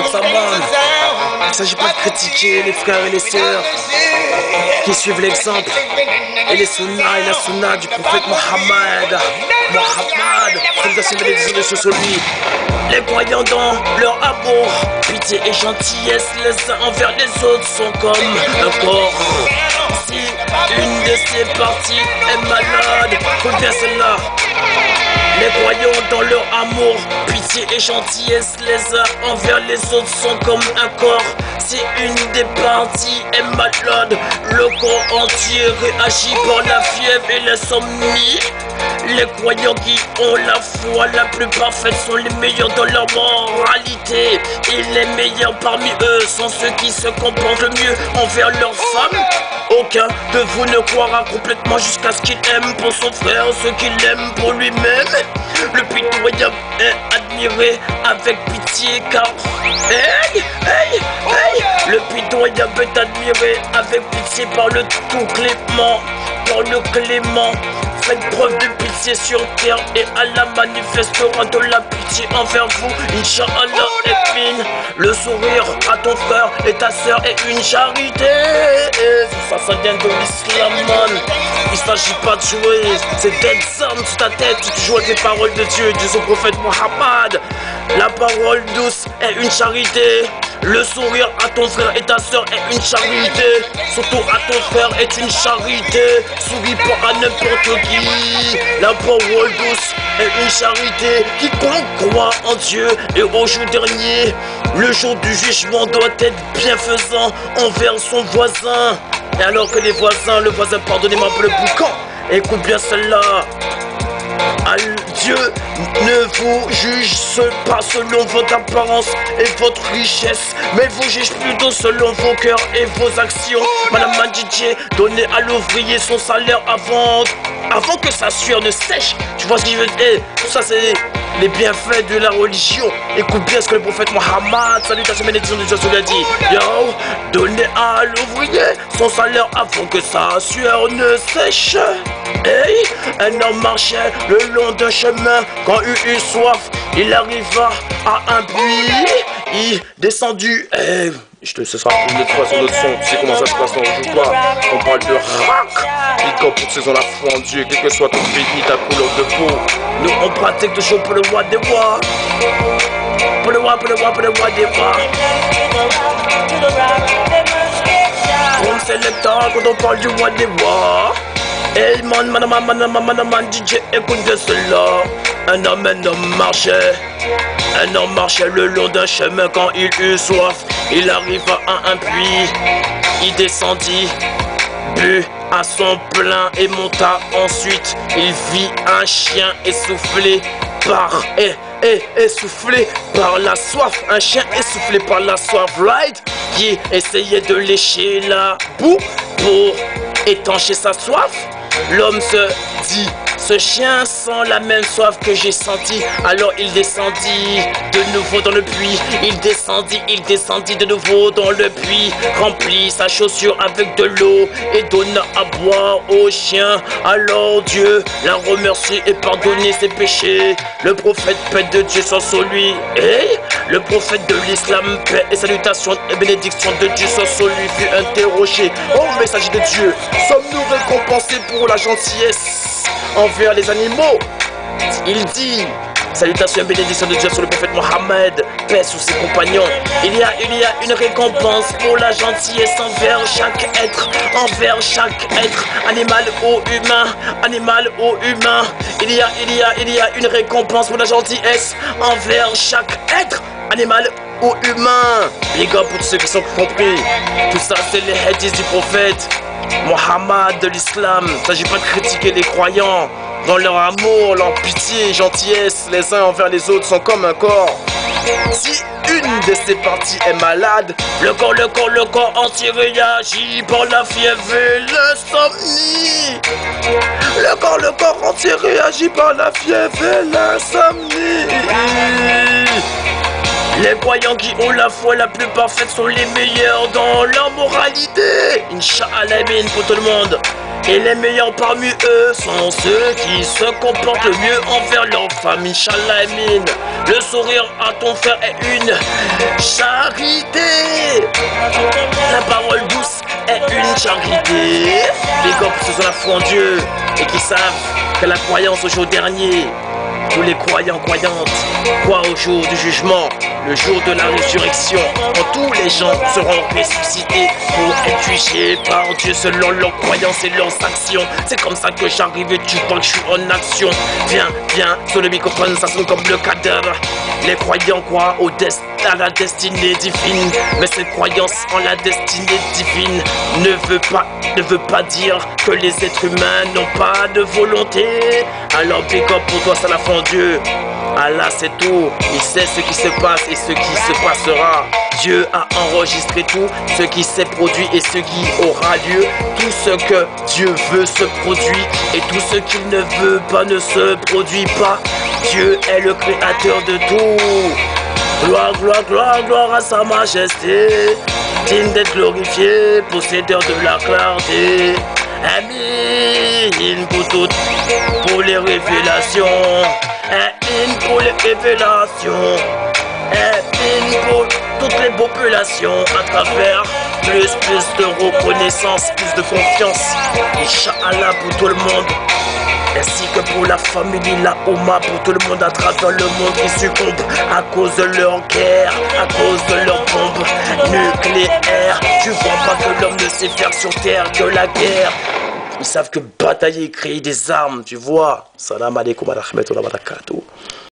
écoute ça, man. Il ne s'agit pas de critiquer les frères et les sœurs qui suivent l'exemple et les sunnas et la sunna du prophète Mohammed. Salutations et bénédictions sur lui. Les croyants dans leur amour, pitié et gentillesse les uns envers les autres sont comme un corps. Si une de ces parties est malade, écoute bien celle-là. Les croyants dans leur amour, pitié et gentillesse les uns envers les autres sont comme un corps. Si une des parties est malade, le corps entier réagit par la fièvre et l'insomnie. Les croyants qui ont la foi la plus parfaite sont les meilleurs dans leur moralité. Et les meilleurs parmi eux sont ceux qui se comportent le mieux envers leurs femmes. Aucun de vous ne croira complètement jusqu'à ce qu'il aime pour son frère ce qu'il aime pour lui-même. Le pitoyable est admiré avec pitié car le pitoyable est admiré avec pitié par le tout clément, par le clément. Faites preuve de pitié sur terre et Allah manifestera de la pitié envers vous. Inch'Allah et fin. Le sourire à ton frère et ta sœur est une charité. Ça vient de l'islam, man. Il s'agit pas de jouer, c'est d'être simple sur ta tête. Tu joues avec les paroles de Dieu, de son prophète Mohammed. La parole douce est une charité. Le sourire à ton frère et ta sœur est une charité. Surtout à ton frère est une charité. Souris pas à n'importe qui. La parole douce est une charité. Quiconque croit en Dieu et au jour dernier, le jour du jugement doit être bienfaisant envers son voisin. Et alors que les voisins, le voisin, pardonnez-moi pour le boucan, écoute bien celle-là. Dieu ne vous juge pas selon votre apparence et votre richesse, mais vous juge plutôt selon vos cœurs et vos actions. Madame Mandidje, donnez à l'ouvrier son salaire avant que sa sueur ne sèche. Tu vois ce que je veux dire? Tout ça c'est les bienfaits de la religion. Écoute bien ce que le prophète Mohammed, salutations et bénédictions de Dieu, lui a dit. Yo, donnez à l'ouvrier son salaire avant que sa sueur ne sèche. Hey, un homme marchait le long d'un chemin. Quand il eut soif, il arriva à un puits. Il descendit. Ce sera une autre fois sur notre son. Tu sais comment ça se passe, on joue pas. On parle de rack. Et quand pour ceux qui ont la foi en Dieu, quel que soit ton pays ni ta couleur de peau, nous on pratique toujours pour le roi des rois. Pour le roi des rois. On sélecteur quand on parle du roi des rois. Hey man, man, DJ, écoute de cela. Un homme marchait. Un homme marchait le long d'un chemin. Quand il eut soif, il arriva à un puits. Il descendit, but à son plein et monta ensuite. Il vit un chien essoufflé essoufflé par la soif. Un chien essoufflé par la soif, right? Qui essayait de lécher la boue pour étancher sa soif. L'homme se dit, ce chien sent la même soif que j'ai senti. Alors il descendit de nouveau dans le puits. Il descendit de nouveau dans le puits. Remplit sa chaussure avec de l'eau et donna à boire au chien. Alors Dieu l'a remercié et pardonné ses péchés. Le prophète, paix de Dieu soit sur lui. Et le prophète de l'islam, paix et salutations et bénédictions de Dieu soit sur lui, fut interrogé. Oh messager de Dieu, sommes-nous récompensés pour la gentillesse envers les animaux? Il dit, salutations et bénédictions de Dieu sur le prophète Mohammed, paix sur ses compagnons. Il y a une récompense pour la gentillesse envers chaque être, animal ou humain. Il y a une récompense pour la gentillesse envers chaque être, animal ou humain. Les gars, pour ceux qui sont compris, tout ça c'est les hadiths du prophète Mohammed de l'islam. Il ne s'agit pas de critiquer les croyants. Dans leur amour, leur pitié et gentillesse, les uns envers les autres sont comme un corps. Si une de ces parties est malade, le corps entier réagit par la fièvre et l'insomnie. Le corps entier réagit par la fièvre et l'insomnie. Les croyants qui ont la foi la plus parfaite sont les meilleurs dans leur moralité. Inch'Allah, pour tout le monde. Et les meilleurs parmi eux sont ceux qui se comportent le mieux envers leur famille. Inch'Allah Amin. Le sourire à ton frère est une charité. La parole douce est une charité. Les gars qui ont la foi en Dieu et qui savent que la croyance au jour dernier, tous les croyants, croyantes, croient au jour du jugement, le jour de la résurrection, quand tous les gens seront ressuscités pour être jugés par Dieu selon leurs croyances et leurs actions. C'est comme ça que j'arrive et tu vois que je suis en action. Viens, viens, sur le microphone, ça sonne comme le cadavre. Les croyants croient à la destinée divine, mais cette croyance en la destinée divine ne veut pas dire que les êtres humains n'ont pas de volonté. Alors big up pour toi, c'est la fin Dieu. Allah c'est tout, il sait ce qui se passe et ce qui se passera. Dieu a enregistré tout, ce qui s'est produit et ce qui aura lieu. Tout ce que Dieu veut se produit et tout ce qu'il ne veut pas ne se produit pas. Dieu est le créateur de tout. Gloire, gloire, gloire, gloire à sa majesté. Digne d'être glorifié, possédeur de la clarté. Amin pour toutes, pour les révélations. Amin pour les révélations. Amin pour toutes les populations à travers plus de reconnaissance, plus de confiance. Inch'Allah pour tout le monde. Ainsi que pour la famille, la Ouma, pour tout le monde à travers le monde qui succombe à cause de leur guerre, à cause de leurs bombes nucléaires. Tu vois pas que l'homme ne sait faire sur terre que la guerre. Ils savent que batailler, créer des armes, tu vois. Salam alaikum wa rahmatullahi wa barakatuh.